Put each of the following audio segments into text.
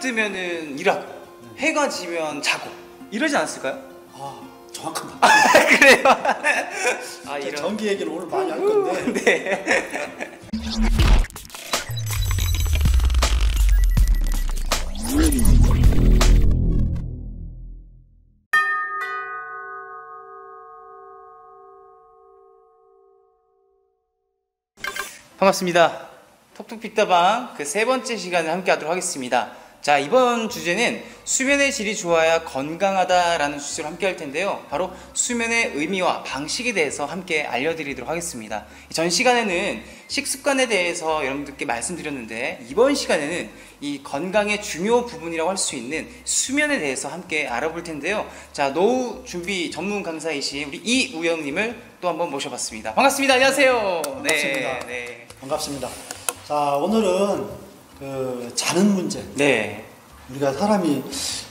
뜨면은 일하고 해가 지면 자고 이러지 않았을까요? 아, 정확합니다. 그래요? 이런 전기 얘기를 오늘 많이 할 건데. 네. 반갑습니다. 톡톡피다방 그 세 번째 시간을 함께 하도록 하겠습니다. 자, 이번 주제는 수면의 질이 좋아야 건강하다라는 주제로 함께 할 텐데요. 바로 수면의 의미와 방식에 대해서 함께 알려드리도록 하겠습니다. 전 시간에는 식습관에 대해서 여러분들께 말씀드렸는데, 이번 시간에는 이 건강의 중요 부분이라고 할 수 있는 수면에 대해서 함께 알아볼 텐데요. 자, 노후 준비 전문 강사이신 우리 이우영님을 또 한번 모셔봤습니다. 반갑습니다. 안녕하세요. 반갑습니다. 네. 반갑습니다. 자, 오늘은 그 자는 문제. 네. 우리가 사람이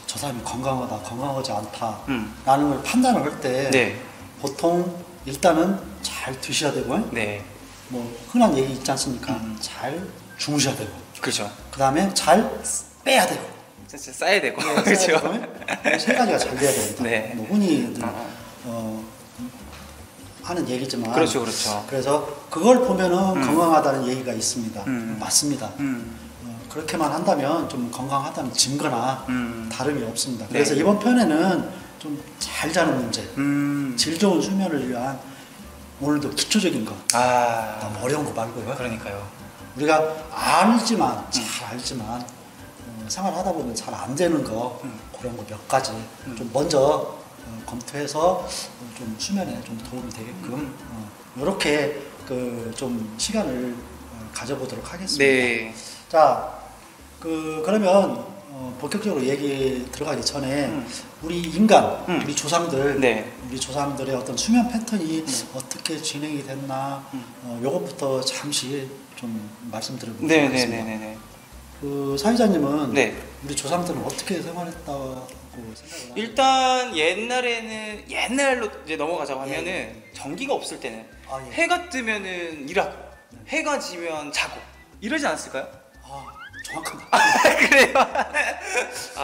저 사람이 건강하다, 건강하지 않다 라는 걸 판단을 할 때 네. 보통 일단은 잘 드셔야 되고, 네. 뭐 흔한 얘기 있지 않습니까? 잘 주무셔야 되고, 그렇죠. 그 다음에 잘 빼야 되고, 진짜 싸야 되고. 네, 그렇죠. 세 가지가 잘 돼야 됩니다. 네. 뭐 흔히들 하는 얘기지만, 그렇죠, 그렇죠. 그래서 그걸 보면은 건강하다는 얘기가 있습니다. 맞습니다. 그렇게만 한다면 좀 건강하다는 증거나 다름이 없습니다. 그래서 네. 이번 편에는 좀 잘 자는 문제, 질 좋은 수면을 위한 오늘도 기초적인 거, 너무 어려운 거 말고요. 그러니까요. 우리가 알지만 잘 알지만 생활하다 보면 잘 안 되는 거 그런 거 몇 가지 좀 먼저 검토해서 좀 수면에 좀 도움이 되게끔 이렇게 그 좀 시간을 가져보도록 하겠습니다. 네. 자, 그러면 본격적으로 얘기 들어가기 전에 우리 인간, 우리 조상들, 네. 우리 조상들의 어떤 수면 패턴이 어떻게 진행이 됐나, 요것부터 잠시 좀 말씀드려보도록 하겠습니다. 네네네네. 그 사회자님은 네. 우리 조상들은 어떻게 생활했다고 생각을 하세요? 일단 옛날로 이제 넘어가자고 하면은 전기가 없을 때는 예. 해가 뜨면은 일하고 해가 지면 자고 이러지 않았을까요? 정확합니다. 그래요?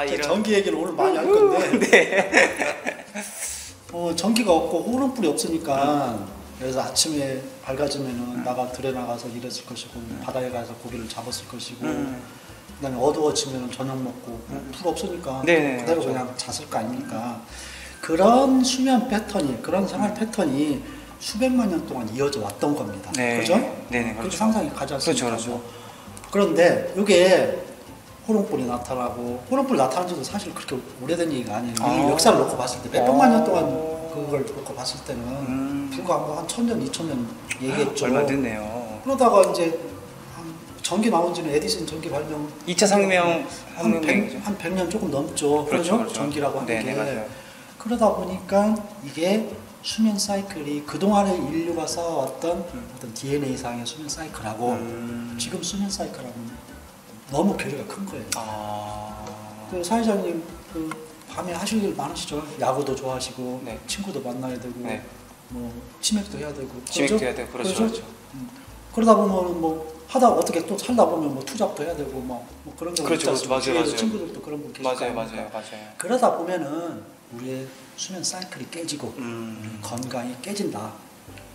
이런 전기 얘기를 오늘 많이 할 건데. 네. 전기가 없고 호른불이 없으니까 그래서 아침에 밝아지면은 들에 나가서 일했을 것이고 바다에 가서 고기를 잡았을 것이고 그다음에 어두워지면 저녁 먹고 불 없으니까 네네, 그대로 그렇죠. 그냥 잤을 거 아닙니까? 그런 수면 패턴이, 그런 생활 패턴이 수백만 년 동안 이어져 왔던 겁니다. 네. 그죠? 네네, 그렇게 그렇죠. 상상이 가지 않습니까? 그렇죠. 그런데 이게 호롱불이 나타나고, 호롱불 나타난 지도 사실 그렇게 오래된 얘기가 아니에요. 이 역사를 놓고 봤을 때 몇백만 년 동안 그걸 놓고 봤을 때는 불과 한 1000년, 2000년 얘기했죠. 얼마 됐네요. 그러다가 이제 전기 나온 지는 에디슨 전기 발명 2차 상명 한 100년 조금 넘죠. 그렇죠. 전기라고 하는 게. 맞아요. 그러다 보니까 이게 수면 사이클이 그동안에 인류가 쌓아왔던 어떤 DNA상의 수면 사이클하고 지금 수면 사이클하고는 너무 괴리가 큰 거예요. 그 사회자님 밤에 하실 일 많으시죠? 야구도 좋아하시고 네. 친구도 만나야 되고 네. 뭐 치맥도 해야 되고 치맥도 해야 되고 그렇죠. 그러다 보면 뭐 하다 어떻게 또 살다 보면 뭐 투잡도 해야 되고 뭐 그런 거 그렇죠. 맞아요. 친구들도 그런 분 계실 거 맞아요. 아닙니까? 그러다 보면은 우리의 수면 사이클이 깨지고 건강이 깨진다.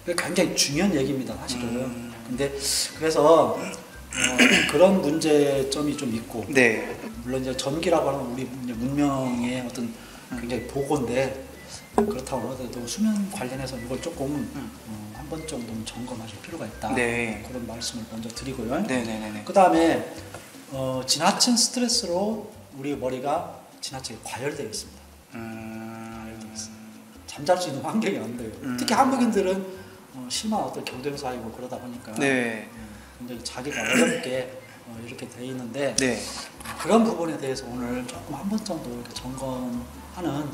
그게 굉장히 중요한 얘기입니다, 사실은. 근데 그래서 그런 문제점이 좀 있고, 네. 물론 이제 전기라고 하는 우리 이제 문명의 어떤 굉장히 보고인데, 그렇다고 하더라도 수면 관련해서 이걸 조금 한 번 정도는 점검하실 필요가 있다. 네. 그런 말씀을 먼저 드리고요. 네네네. 그 다음에 지나친 스트레스로 우리 머리가 지나치게 과열되어 있습니다. 잠잘 수 있는 환경이 안 돼요. 특히 한국인들은 심한 어떤 경쟁사이고 그러다 보니까 네. 굉장히 자기가 어렵게 이렇게 돼 있는데, 네. 그런 부분에 대해서 오늘 조금 한 번 정도 이렇게 점검하는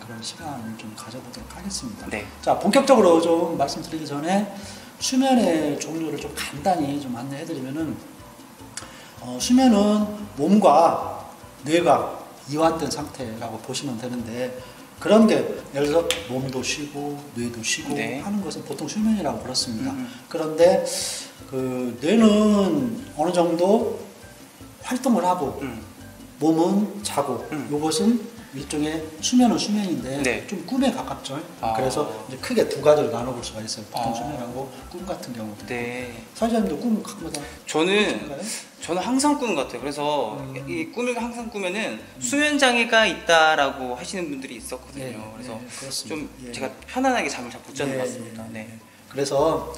그런 시간을 좀 가져보도록 하겠습니다. 네. 자, 본격적으로 좀 말씀드리기 전에 수면의 종류를 좀 간단히 좀 안내해드리면은, 수면은 몸과 뇌가 이완된 상태라고 보시면 되는데, 그런 게 예를 들어서 몸도 쉬고 뇌도 쉬고 네. 하는 것은 보통 수면이라고 그렇습니다. 그런데 그 뇌는 어느 정도 활동을 하고 몸은 자고 요것은 일종의 수면은 수면인데 네. 좀 꿈에 가깝죠. 아. 그래서 이제 크게 두 가지로 나눠볼 수가 있어요. 보통 아. 수면하고 꿈 같은 경우도. 네. 사장님도 꿈 가끔마다 저는 항상 꾸는 것 같아요. 그래서 이 꿈을 항상 꾸면은 수면 장애가 있다라고 하시는 분들이 있었거든요. 예, 그래서 예, 그렇습니다. 좀 예. 제가 편안하게 잠을 잘 못 자는 예, 것 같습니다. 예, 네. 예. 그래서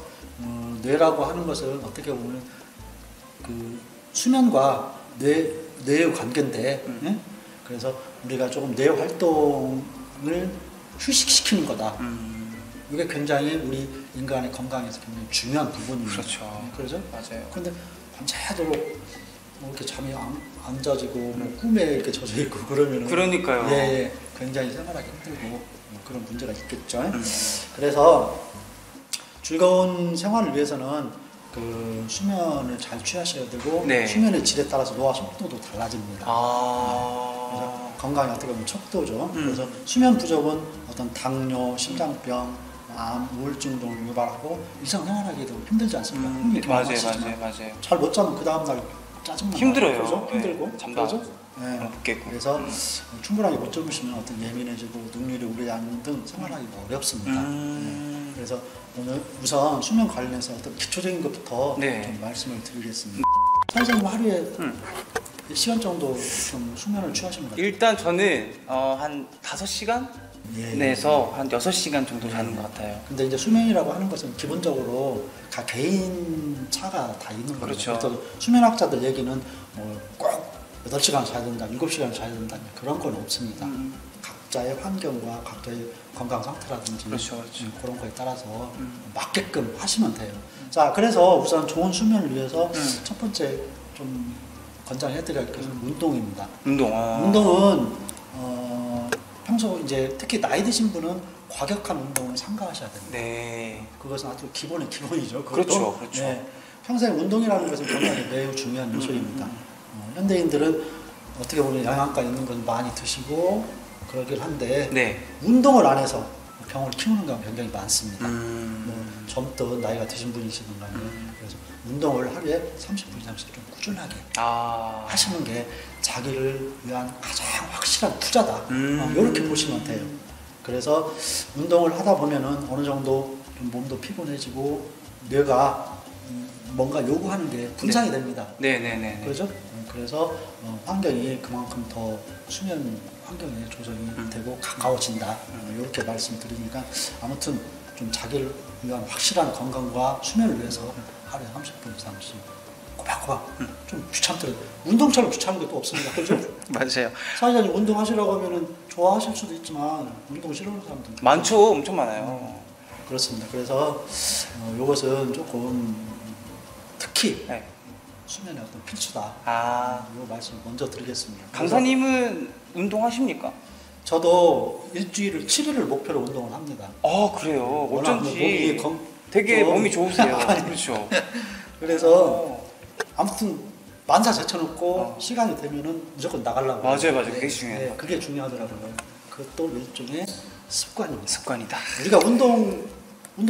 뇌라고 하는 것은 어떻게 보면 그 수면과 뇌의 관계인데, 예? 그래서 우리가 조금 뇌 활동을 휴식시키는 거다. 이게 굉장히 우리 인간의 건강에서 굉장히 중요한 부분입니다. 그렇죠. 예, 그러죠? 맞아요. 그런데 밤새도록 뭐 이렇게 잠이 안 자지고 뭐 꿈에 이렇게 젖어 있고 그러면은 그러니까요. 예, 예, 굉장히 생활하기 힘들고 뭐 그런 문제가 있겠죠. 그래서 즐거운 생활을 위해서는 그 수면을 잘 취하셔야 되고 네. 수면의 질에 따라서 노화 속도도 달라집니다. 아. 그래서 건강이 어떻게 보면 척도죠. 그래서 수면 부족은 어떤 당뇨, 심장병, 암, 우울증 등을 유발하고 일상생활하기도 힘들지 않습니까? 힘이 맞아요. 잘 못 자면 그 다음날 짜증나. 힘들어요. 그죠? 네. 힘들고. 잠도 안 그죠? 네. 못 깼고. 그래서 충분하게 못 주무시면 어떤 예민해지고 능률이 오르지 등 생활하기가 어렵습니다. 네. 그래서 오늘 우선 수면 관련해서 어떤 기초적인 것부터 네. 좀 말씀을 드리겠습니다. 선생님 하루에 몇 시간 정도 좀 수면을 취하시는 것 같아요? 일단 저는 한 5시간 예. 내서 한 6시간 정도 자는 것 같아요. 근데 이제 수면이라고 하는 것은 기본적으로 각 개인 차가 다 있는 거죠. 그렇죠. 그래서 수면학자들 얘기는 꼭 8시간 자야 된다, 7시간 자야 된다 그런 건 없습니다. 각자의 환경과 각자의 건강 상태라든지 그렇죠. 그런 거에 따라서 맞게끔 하시면 돼요. 자, 그래서 우선 좋은 수면을 위해서 첫 번째 좀 권장해드릴 것은 운동입니다. 운동은 평소 이제 특히 나이 드신 분은 과격한 운동을 삼가하셔야 됩니다. 네. 그것은 아주 기본의 기본이죠. 그렇죠. 네. 평생 운동이라는 것은 건강에 매우 중요한 요소입니다. 현대인들은 어떻게 보면 영양가 있는 건 많이 드시고 그러긴 한데 네. 운동을 안 해서 병을 키우는 경우가 굉장히 많습니다. 뭐 젊든 나이가 드신 분이시든 간에 그래서 운동을 하루에 30분 이상씩 좀 꾸준하게 하시는 게 자기를 위한 가장 확실한 투자다. 이렇게 보시면 돼요. 그래서 운동을 하다 보면은 어느 정도 좀 몸도 피곤해지고 뇌가 뭔가 요구하는 게 분산이 됩니다. 네네네. 그렇죠? 그래서 환경이 그만큼 더 수면 환경에 조정이 되고 가까워진다. 이렇게 말씀드리니까 아무튼 좀 자기를 위한 확실한 건강과 수면을 위해서 하루에 30분 이상씩 꼬박꼬박 좀 귀찮더라도 운동처럼 귀찮은 게 또 없습니다. 그렇죠? 맞아요. 사회자님 운동하시라고 하면은 좋아하실 수도 있지만 운동 싫어하는 사람도 많죠. 엄청 많아요. 그렇습니다. 그래서 이것은 조금 특히 네. 수면의 어떤 필수다. 이 말씀을 먼저 드리겠습니다. 강사님은 운동하십니까? 저도 일주일을 7일을 목표로 운동을 합니다. 그래요. 워낙 어쩐지 몸이 되게 좀- 몸이 좋으세요. 아니, 그렇죠. 그래서 아무튼 만사 제쳐놓고 시간이 되면은 무조건 나가려고. 맞아요. 그게 중요해요. 그게 중요하더라고요. 그것도 일종의 습관입니다. 습관이다. 우리가 운동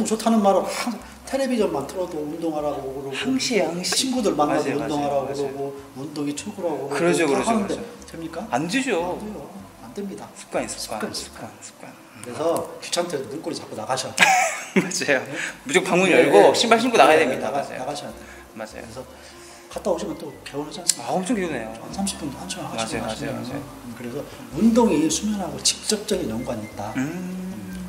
좋다는 말은 항상 텔레비전만 틀어도 운동하라고 그러고 항시. 친구들 만나도 맞아요, 운동하라고 맞아요. 그러고 운동이 최고라고 그러고 그러죠. 다 하는데 됩니까? 안 되죠. 안 돼요. 안 됩니다. 습관. 그래서 귀찮대도 눈꼬리 잡고 나가셔야 맞아요. 무조건 방문 열고 신발 신고 나가야 됩니다. 맞아요. 나가셔야 돼요. 맞아요. 그래서 갔다 오시면 또 개운하지 않습니까? 엄청 기우네요. 한 30분, 1시간 하시고 맞아요. 하시면 그래서 운동이 수면하고 직접적인 연관이 있다.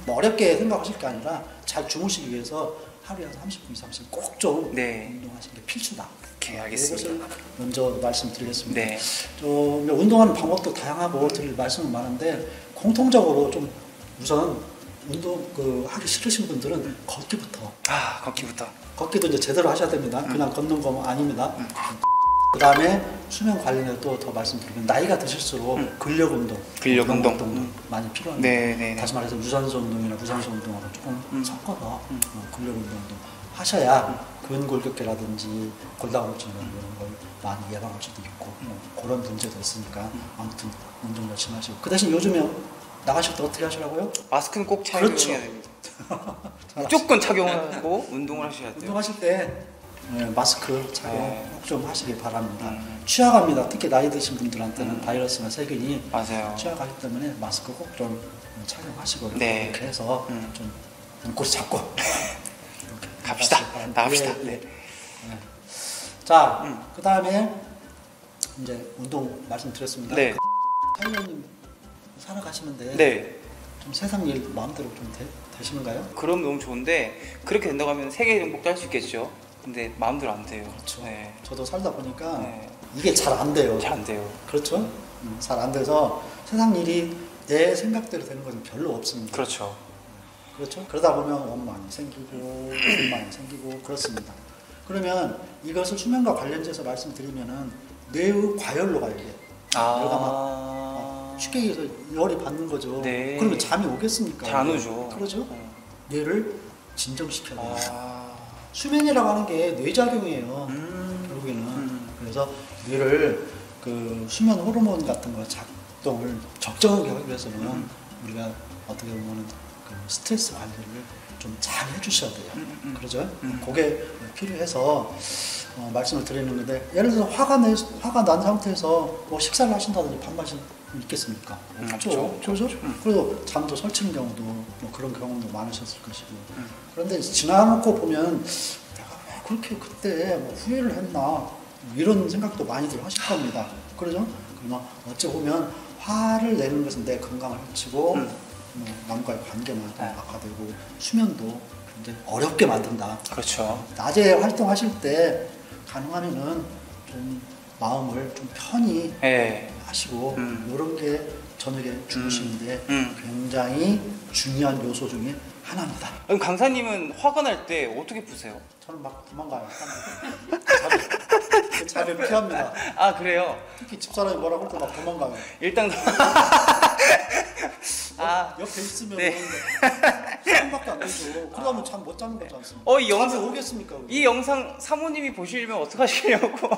뭐 어렵게 생각하실 게 아니라 잘 주무시기 위해서 하루에 한 30분 이상씩 꼭 좀 운동하시는 게 필수다. 오케이, 알겠습니다. 이것을 먼저 말씀드리겠습니다. 네. 운동하는 방법도 다양하고 드릴 말씀은 많은데 공통적으로 좀 우선 운동 하기 싫으신 분들은 걷기부터. 걷기부터. 걷기도 이제 제대로 하셔야 됩니다. 그냥 걷는 거 아닙니다. 그 다음에 수면 관련해서 또 더 말씀드리면 나이가 드실수록 근력 운동 운동도 많이 필요합니다. 네. 다시 말해서 유산소 운동이나 무산소 운동하고 조금 섞어서 근력 운동도 하셔야 근골격계라든지 골다공증 이런 걸 많이 예방할 수도 있고 그런 문제도 있으니까 아무튼 운동 열심히 하시고 그 대신 요즘에 나가실 때 어떻게 하시라고요? 마스크는 꼭 착용해야 그렇죠. 됩니다. 무조건 착용하고 운동을 하셔야 돼요. 운동하실 때 마스크 착용 네. 꼭 좀 하시길 바랍니다. 취약합니다. 특히 나이 드신 분들한테는 바이러스나 세균이 맞아요. 취약하기 때문에 마스크 꼭 좀 착용하시고 네. 이렇게 해서 좀 눈꼬리 잡고 이렇게 갑시다. 나갑시다. 예, 예. 네. 자, 그 다음에 이제 운동 말씀드렸습니다. 네. 타이어님 살아가시는데 네. 좀 세상 일 마음대로 좀 되시는가요? 그럼 너무 좋은데 그렇게 된다고 하면 세계 정복도 할 수 있겠죠. 근데 마음대로 안 돼요. 그렇죠. 네. 저도 살다 보니까 네. 이게 잘 안 돼요. 잘 안 돼요. 그렇죠? 잘 안 돼서 세상 일이 내 생각대로 되는 것은 별로 없습니다. 그렇죠. 그렇죠? 그러다 보면 원망이 생기고 불만이 생기고 그렇습니다. 그러면 이것을 수면과 관련돼서 말씀드리면은 뇌의 과열로 가요. 이게. 뇌가 막 쉽게 얘기해서 열이 받는 거죠. 네. 그러면 잠이 오겠습니까? 잘 안 오죠. 그렇죠? 뇌를 진정시켜야 돼요. 수면이라고 하는 게 뇌작용이에요. 결국에는. 그래서 뇌를 그 수면 호르몬 같은 거 작동을 적정하게 하기 위해서는 우리가 어떻게 보면은 그 스트레스 관리를 좀 잘 해주셔야 돼요. 그러죠? 그게 필요해서 말씀을 드리는 건데, 예를 들어서 화가 난 상태에서 뭐 식사를 하신다든지 밥맛이 있겠습니까? 없죠. 그렇죠? 그래서 잠도 설치는 경우도 뭐 그런 경우도 많으셨을 것이고. 그런데 지나놓고 보면 내가 왜 그렇게 그때 뭐 후회를 했나 뭐 이런 생각도 많이들 하실 겁니다. 그러죠? 그러나 어찌 보면 화를 내는 것은 내 건강을 해치고 뭐 남과의 관계만 악화되고 수면도 굉장히 어렵게 만든다. 그렇죠. 낮에 활동하실 때 가능하면은 좀 마음을 좀 편히 네. 하시고 이런 게 저녁에 주무시는데 굉장히 중요한 요소 중에 하나입니다. 그럼 강사님은 화가 날 때 어떻게 푸세요? 저는 막 도망가요. 자리를 피합니다. 아 그래요? 특히 집사람이 뭐라고 할 때 막 도망가요. 일단 옆에 있으면 네. 시간밖에 안 되죠. 그러면 잠 못 자는 거지 않습니까? 이 영상 잠이 오겠습니까? 이 영상 사모님이 보시려면 어떡하시려고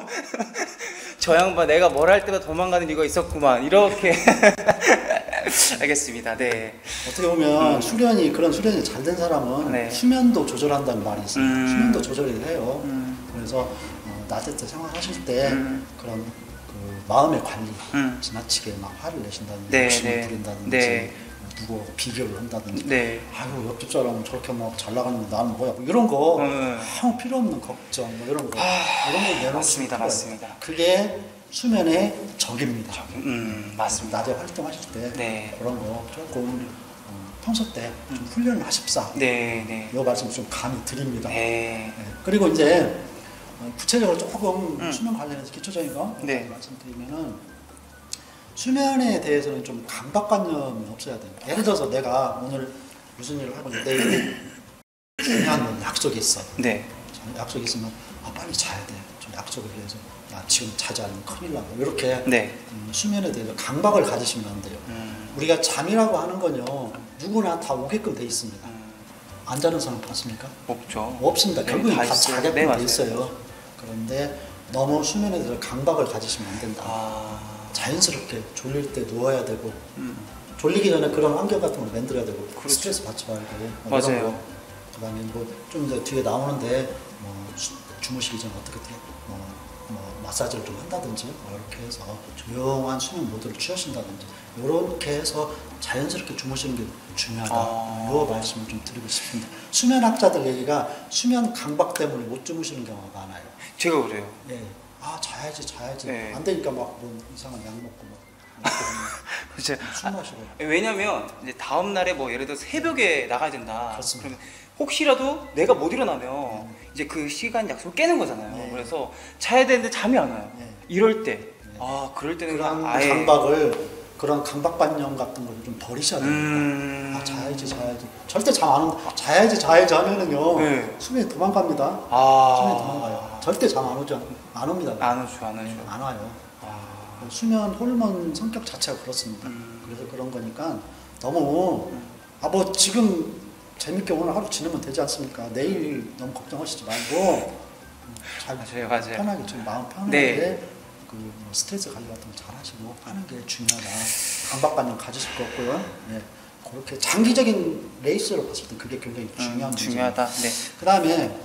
저 양반 내가 뭘 할 때마다 도망가는 이유가 있었구만 이렇게 알겠습니다. 네. 어떻게 보면 그런 수련이 잘 된 사람은 네. 수면도 조절한다는 말이 있어요. 수면도 조절을 해요. 그래서 낮에 때 생활하실 때 그런 그 마음의 관리, 지나치게 막 화를 내신다든지 네, 욕심을 네. 부린다든지 네. 누구 비교를 한다든지 네. 아유 옆집 사람은 저렇게 막 잘 나가는데 나는 뭐야 뭐 이런 거 아무 필요 없는 걱정 뭐 이런 거 이런 거 내놓으시면 맞습니다, 필요해요. 맞습니다. 그게 수면의 적입니다. 맞습니다. 낮에 활동하실 때 네. 그런 거 조금 평소 때 좀 훈련을 하십사. 네, 네. 이 말씀 좀 감히 드립니다. 네. 네. 그리고 이제 구체적으로 조금 수면 관련해서 기초적인 거 네. 말씀드리면은 수면에 대해서는 좀 강박관념이 없어야 돼요. 예를 들어서 내가 오늘 무슨 일을 하고 있는데 내일 중요한 약속이 있어. 네. 약속이 있으면 빨리 자야 돼. 좀 약속을 위해서 야 지금 자지 않으면 큰일 나고 이렇게 네. 수면에 대해서 강박을 가지시면 안 돼요. 우리가 잠이라고 하는 건요 누구나 다 오게끔 돼 있습니다. 안 자는 사람 봤습니까? 없죠. 없습니다. 네, 결국엔 다 있어요. 자게끔 네, 돼 맞아요. 있어요. 그런데 너무 수면에 대해서 강박을 가지시면 안 된다. 자연스럽게 졸릴 때 누워야 되고 졸리기 전에 그런 환경 같은 걸 만들어야 되고 스트레스 받지 말고 맞아요. 그다음에 뭐 좀 이제 뒤에 나오는데 주무시기 전에 어떻게 마사지를 좀 한다든지 이렇게 해서 조용한 수면 모드를 취하신다든지 이렇게 해서 자연스럽게 주무시는 게 중요하다. 이 말씀을 좀 드리고 싶습니다. 수면학자들 얘기가 수면 강박 때문에 못 주무시는 경우가 많아요. 제가 그래요. 예. 자야지. 네. 안 되니까 막 뭐 이상한 약 먹고 그렇죠. 술 마시고. 왜냐면 이제 다음 날에 뭐 예를 들어 새벽에 나가야 된다. 그렇습니다. 그러면 혹시라도 내가 못 일어나면 이제 그 시간 약속을 깨는 거잖아요. 네. 그래서 자야 되는데 잠이 안 와요. 네. 이럴 때. 그럴 때는 그런 아예 그런 강박관념 같은 걸 좀 버리셔야 됩니다. 자야지. 절대 잠 안 온다. 자야지 하면은요. 네. 수면이 도망갑니다. 수면이 도망가요. 절대 잠 안 오죠. 안 옵니다. 안 오죠. 안 와요. 수면 호르몬 성격 자체가 그렇습니다. 그래서 그런 거니까 너무 뭐 지금 재밌게 오늘 하루 지내면 되지 않습니까? 내일 너무 걱정하시지 말고 잘 맞아요. 편하게 좀 마음 편하게 네. 스트레스 관리 같은 거 잘 하시고 하는 게 중요하다. 강박관념 가지실 거 없고요. 네. 그렇게 장기적인 레이스로 봤을 때 그게 굉장히 중요한 문제입니다. 중요하다. 네. 그 다음에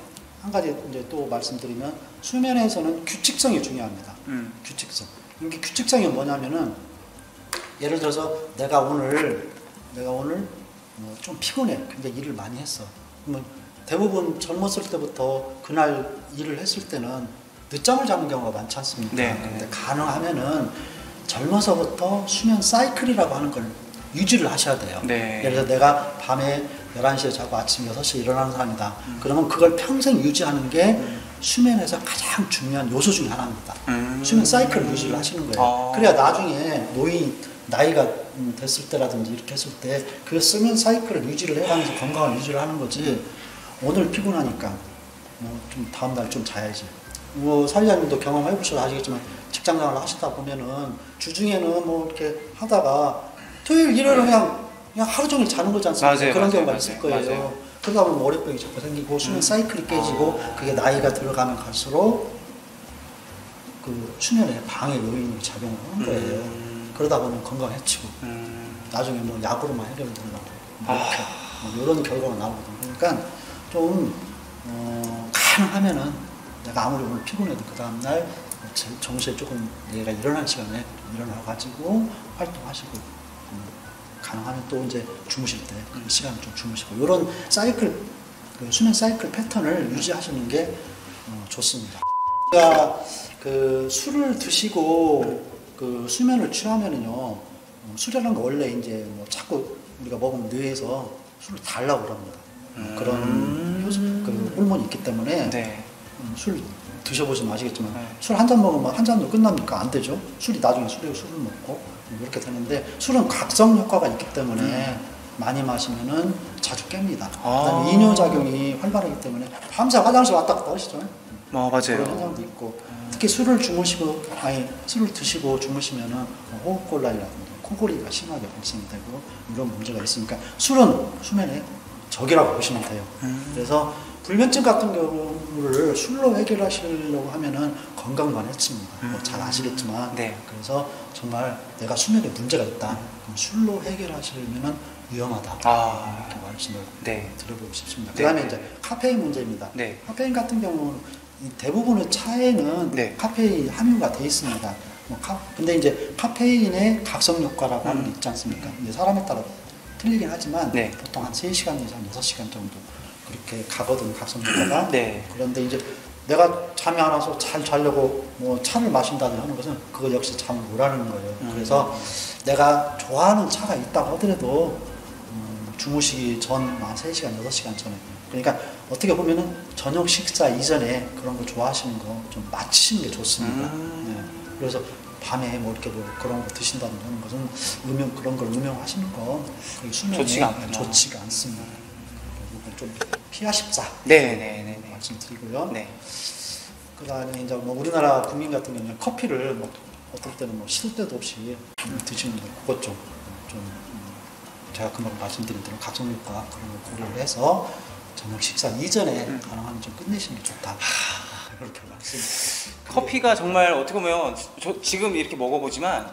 한 가지 이제 또 말씀드리면 수면에서는 규칙성이 중요합니다. 규칙성. 이게 규칙성이 뭐냐면은 예를 들어서 내가 오늘 좀 피곤해. 근데 일을 많이 했어. 그러면 대부분 젊었을 때부터 그날 일을 했을 때는 늦잠을 자는 경우가 많지 않습니까? 네. 근데 가능하면은 젊어서부터 수면 사이클이라고 하는 걸 유지를 하셔야 돼요. 네. 예를 들어 내가 밤에 11시에 자고 아침 6시에 일어나는 사람이다. 그러면 그걸 평생 유지하는 게 수면에서 가장 중요한 요소 중에 하나입니다. 수면 사이클 유지를 하시는 거예요. 그래야 나중에 나이가 됐을 때라든지 이렇게 했을 때 그 수면 사이클을 유지를 해가면서 건강을 유지를 하는 거지. 오늘 피곤하니까 뭐 좀 다음 날 좀 자야지. 뭐 사회자님도 경험해 보셔서 아시겠지만 직장생활을 하시다 보면은 주중에는 뭐 이렇게 하다가 토요일 일요일은 그냥 하루 종일 자는 거지 않습니까? 맞아요, 그런 맞아요, 경우가 맞아요, 있을 거예요. 맞아요. 그러다 보면 월요병이 자꾸 생기고 수면 사이클이 깨지고 그게 나이가 들어가면 갈수록 그 수면에 방해 요인이 작용을 하는 거예요. 그러다 보면 건강 해치고 나중에 뭐 약으로만 해결된다고 이렇게 뭐 이런 결과가 나오거든요. 그러니까 좀 가능하면은 내가 아무리 오늘 피곤해도 그 다음날 정시에 조금 내가 일어날 시간에 일어나가지고 활동하시고 가능하면 또 이제 주무실 때 그 시간을 좀 주무시고 이런 사이클 그 수면 사이클 패턴을 유지하시는 게 좋습니다. 우리가 그 술을 드시고 그 수면을 취하면은요 술이라는 거 원래 이제 뭐 자꾸 우리가 먹으면 뇌에서 술을 달라고 그럽니다. 그런 효소 그 호르몬이 있기 때문에 네. 술 드셔보시면 아시겠지만 네. 술 한 잔 먹으면 한 잔으로 끝납니까? 안 되죠. 술이 나중에 술을 먹고 이렇게 되는데 술은 각성 효과가 있기 때문에 많이 마시면은 자주 깹니다. 그다음에 이뇨작용이 활발하기 때문에 밤새 화장실 왔다 갔다 하시죠. 맞아요. 그런 현상도 있고 특히 술을 드시고 주무시면은 호흡곤란이라든지 코골이가 심하게 발생이 되고 이런 문제가 있으니까 술은 수면의 적이라고 보시면 돼요. 그래서 불면증 같은 경우를 술로 해결하시려고 하면은 건강만 해칩니다. 뭐 잘 아시겠지만. 네. 그래서 정말 내가 수면에 문제가 있다. 그럼 술로 해결하시려면은 위험하다. 이렇게 말씀을 네. 드려보고 싶습니다. 네. 그다음에 이제 카페인 문제입니다. 네. 카페인 같은 경우는 대부분의 차에는 네. 카페인 함유가 돼 있습니다. 근데 이제 카페인의 각성 효과라고 하는 게 있지 않습니까? 이제 사람에 따라 틀리긴 하지만 네. 보통 한 3시간 이상 6시간 정도 그렇게 가거든요, 각성 효과가. 네. 그런데 이제 내가 잠이 안 와서 잘 자려고 뭐 차를 마신다든지 하는 것은 그거 역시 잠을 오라는 거예요. 그래서 내가 좋아하는 차가 있다고 하더라도 주무시기 전 한 3시간, 6시간 전에. 그러니까 어떻게 보면은 저녁 식사 이전에 그런 거 좋아하시는 거 좀 마치시는 게 좋습니다. 네. 그래서 밤에 뭐 이렇게 뭐 그런 거 드신다든지 하는 것은 그런 걸 음용하시는 거 수면에 좋지가 않습니다. 이건 좀 피하십사. 네. 말씀드리고요. 네. 그다음에 이제 뭐 우리나라 국민 같은 경우는 커피를 뭐 어떨 때는 뭐 시도 때도 없이 드시는 거 그것 좀 제가 금방 말씀드린 대로 각성 효과 그런 걸 고려를 해서 저녁 식사 이전에 가능하면 좀 끝내시는 게 좋다. 그렇게 말씀드립니다. 커피가 정말 어떻게 보면 저 지금 이렇게 먹어보지만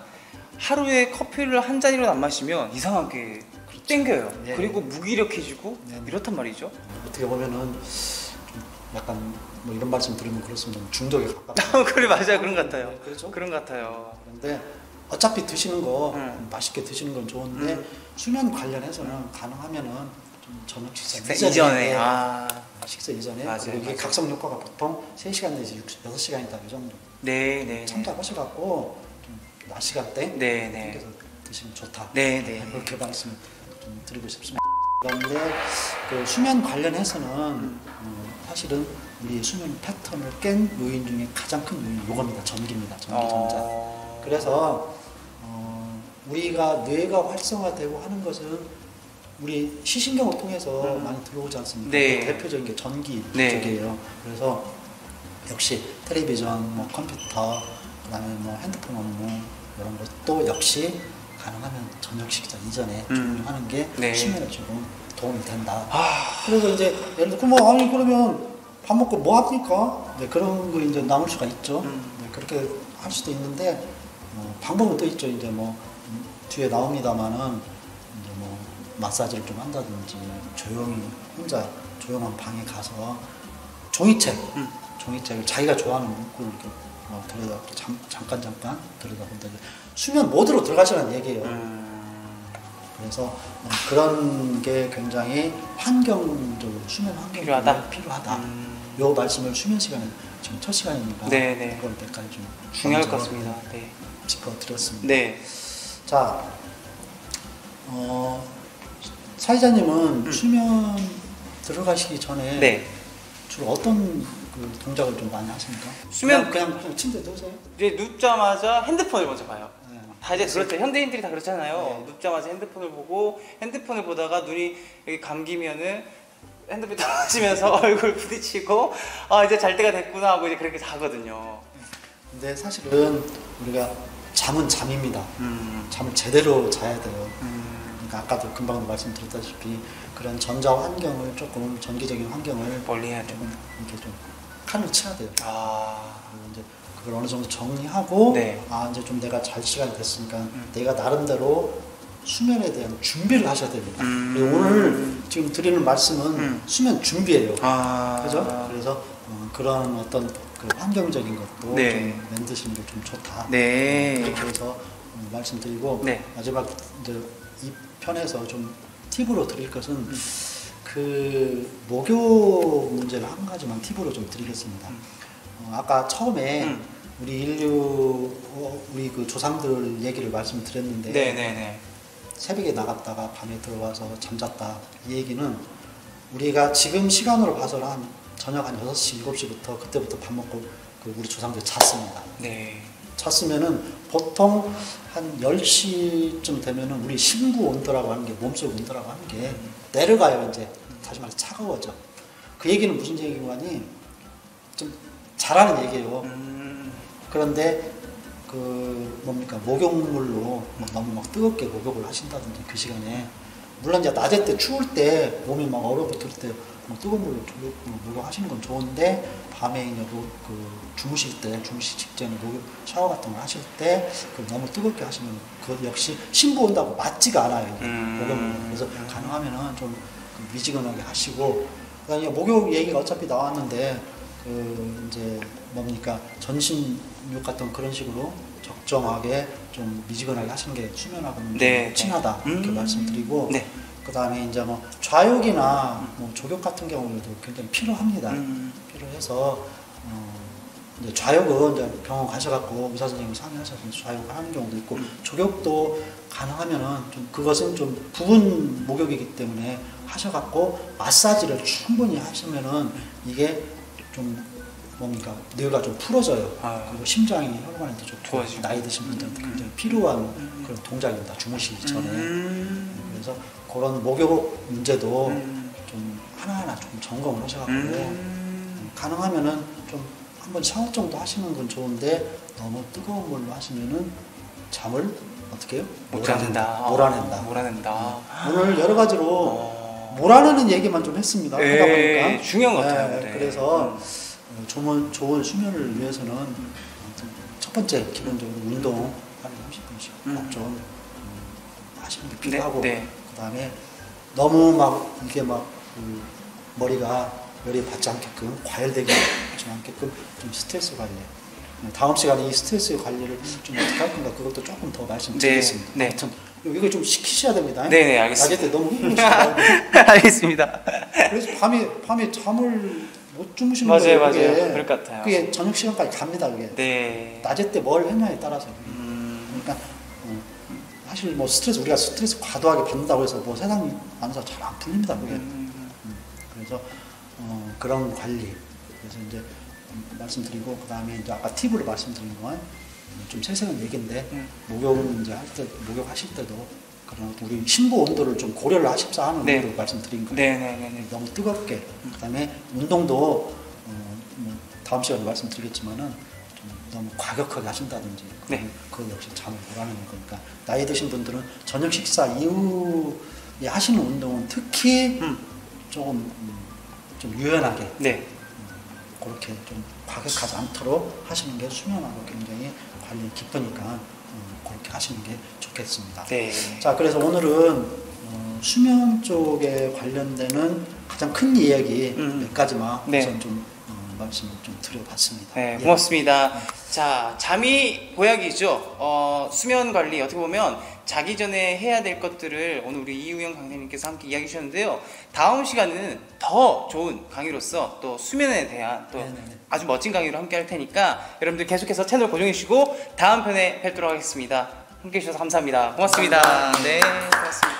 하루에 커피를 한 잔이라도 안 마시면 이상하게 땡겨요. 네. 그리고 무기력해지고 네. 이렇단 말이죠. 어떻게 보면은 좀 약간 뭐 이런 말씀 드리면 그렇습니다. 중독에 가깝다. 그래 맞아요. 그런 것 같아요. 네, 그렇죠? 그런 것 같아요. 그런데 어차피 드시는 거 맛있게 드시는 건 좋은데 수면 관련해서는 가능하면은 좀 저녁 식사 이전에 식사 이전에 맞아요, 그리고 이게 맞아요. 각성 효과가 보통 3시간 내지 6시간이다 이 정도 네. 참작하셔갖고 좀 낮 시간대 네. 챙겨서 드시면 좋다. 네. 그렇게 말씀 좀 드리고 싶습니다. 그런데 그 수면 관련해서는 사실은 우리 수면 패턴을 깬 요인 중에 가장 큰 요인이 요겁니다. 전기입니다. 전기전자. 그래서 우리가 뇌가 활성화되고 하는 것은 우리 시신경을 통해서 많이 들어오지 않습니까? 네. 그 대표적인 게 전기 네. 쪽이에요. 그래서 역시 텔레비전, 뭐 컴퓨터, 그다음에 뭐 핸드폰 업무 이런 것도 역시 가능하면 저녁 식사 이전에 종료하는 게 네. 수면에 조금 도움이 된다. 그래서 이제 예를 들어 아니 그러면 밥 먹고 뭐 합니까? 네, 그런 거 이제 남을 수가 있죠. 네, 그렇게 할 수도 있는데 방법은 또 있죠. 이제 뭐 뒤에 나옵니다만은 이제 뭐 마사지를 좀 한다든지 조용히 혼자 조용한 방에 가서 종이책, 종이책을 자기가 좋아하는 문구를 이렇게 들여다 잠깐 들여다본다. 수면 모드로 들어가시라는 얘기예요. 그래서 그런 게 굉장히 환경적으로 수면 환경이 필요하다. 요 말씀을 수면 시간에 지금 첫 시간이니까 네네. 그걸 몇 가지 좀 중요할 것 같습니다. 네. 짚어드렸습니다. 네. 자, 사회자님은 수면 들어가시기 전에 네. 주로 어떤 그 동작을 좀 많이 하십니까? 수면 그냥 침대에 누우세요? 이제 눕자마자 핸드폰을 먼저 봐요. 네. 다 이제 그렇죠. 현대인들이 다 그렇잖아요. 네. 눕자마자 핸드폰을 보고 핸드폰을 보다가 눈이 여기 감기면은 핸드폰 떨어지면서 얼굴 부딪히고 이제 잘 때가 됐구나 하고 이제 그렇게 자거든요. 근데 사실은 우리가 잠은 잠입니다. 잠을 제대로 자야 돼요. 그러니까 아까도 금방 말씀드렸다시피 그런 전자 환경을 조금 전기적인 환경을 멀리 해야 조금 이렇게 좀 칸을 쳐야 돼요. 그리고 이제 그걸 어느 정도 정리하고 네. 이제 좀 내가 잘 시간이 됐으니까 내가 나름대로 수면에 대한 준비를 하셔야 됩니다. 그리고 오늘 지금 드리는 말씀은 수면 준비예요. 그죠? 그래서 그런 어떤 그 환경적인 것도 네. 좀 만드시는 게 좀 좋다. 네. 그렇게 해서 말씀드리고 네. 마지막 이제 이 편에서 좀 팁으로 드릴 것은 그 목욕 문제를 한 가지만 팁으로 좀 드리겠습니다. 아까 처음에 우리 인류 우리 그 조상들 얘기를 말씀드렸는데 네네네. 새벽에 나갔다가 밤에 들어와서 잠잤다. 이 얘기는 우리가 지금 시간으로 봐서는 한 저녁 한 6시, 7시부터 그때부터 밥 먹고 그 우리 조상들이 잤습니다. 네. 잤으면은 보통 한 10시쯤 되면은 우리 심부 온도라고 하는 게 몸속 온도라고 하는 게 내려가요. 이제 다시 말해서 차가워져. 그 얘기는 무슨 얘기냐니 좀 잘하는 얘기예요. 그런데 그 뭡니까 목욕물로 너무 막 뜨겁게 목욕을 하신다든지 그 시간에 물론 이제 낮에 때 추울 때 몸이 막 얼어붙을 때 뭐 뜨거운 물로 목욕하시는 건 좋은데 밤에 이제 그 주무실 때 주무시 직전에 목욕 샤워 같은 걸 하실 때 그 너무 뜨겁게 하시면 그것 역시 신부 온다고 맞지가 않아요. 목욕물. 그래서 가능하면은 좀 미지근하게 하시고 그다음에 목욕 얘기가 어차피 나왔는데 그 이제 뭡니까 전신욕 같은 그런 식으로 적정하게 좀 미지근하게 하시는 게 수면하고는 네, 좀 친하다 이렇게 말씀드리고 네. 그 다음에 이제 뭐 좌욕이나 뭐 조욕 같은 경우에도 굉장히 필요합니다. 필요해서 이제 좌욕은 이제 병원 가셔갖고 의사 선생님 상의하셔서 좌욕을 하는 경우도 있고 조욕도 가능하면은 좀 그것은 좀 부분 목욕이기 때문에 하셔갖고 마사지를 충분히 하시면은 이게 좀 뭡니까 뇌가 좀 풀어져요. 그리고 심장이 혈관에도 좀 좋아지고 나이 드신 분들한테 굉장히 필요한 그런 동작입니다. 주무시기 전에. 그래서 그런 목욕 문제도 좀 하나하나 좀 점검을 하셔갖고 가능하면은 좀 한번 샤워 정도 하시는 건 좋은데 너무 뜨거운 물로 하시면은 잠을 어떻게 해요? 못 잔다. 몰아낸다. 오늘 여러 가지로 몰아내는 얘기만 좀 했습니다. 하다 보니까 중요한 것 같아요. 네. 그래서 좋은 수면을 위해서는 첫 번째 기본적으로 운동 하루에 30분씩 꼭 좀 하시는 게 필요하고 그 다음에 너무 막 이게 막 그 머리가 열이 받지 않게끔 과열되지 않게끔 좀 스트레스 관리. 다음 시간에 이 스트레스 관리를 좀 어떻게 할 건가 그것도 조금 더 말씀드리겠습니다. 네. 하여튼 이거 좀 시키셔야 됩니다. 네네 알겠습니다. 낮에 때 너무 힘드시다고. 알겠습니다. 그래서 밤에 잠을 못 주무시는 맞아요, 거예요. 그게. 맞아요. 그럴 것 같아요. 그게 저녁 시간까지 갑니다. 그게. 네. 낮에 때 뭘 했냐에 따라서. 그러니까 사실 뭐 우리가 스트레스 과도하게 받는다고 해서 뭐 세상 안에서 잘 안 풀립니다. 그게. 그래서 그런 관리. 그래서 이제 말씀드리고 그 다음에 이제 아까 팁으로 말씀드린 건 좀 세세한 얘기인데 목욕은 이제 목욕하실 때도 그런 우리 신부 온도를 좀 고려를 하십사 하는 의미로 말씀드린 거예요. 네네네. 너무 뜨겁게. 그다음에 운동도 뭐 다음 시간에 말씀드리겠지만은 좀 너무 과격하게 하신다든지 그건 역시 잠을 몰아내는 거니까 나이 드신 분들은 저녁 식사 이후에 하시는 운동은 특히 조금 좀 유연하게 그렇게 좀 과격하지 않도록 하시는 게 수면하고 굉장히 관련이 깊으니까 그렇게 하시는 게 좋겠습니다. 네. 자, 그래서 오늘은 수면 쪽에 관련되는 가장 큰 이야기 몇 가지만 우선 좀 말씀을 좀 드려봤습니다. 네, 예. 고맙습니다. 자, 잠이 보약이죠. 수면 관리 어떻게 보면 자기 전에 해야 될 것들을 오늘 우리 이우영 강사님께서 함께 이야기해 주셨는데요. 다음 시간에는 더 좋은 강의로서 또 수면에 대한 또 네네네. 아주 멋진 강의로 함께 할 테니까 여러분들 계속해서 채널 고정해 주시고 다음 편에 뵙도록 하겠습니다. 함께 해주셔서 감사합니다. 고맙습니다. 감사합니다. 네, 고맙습니다.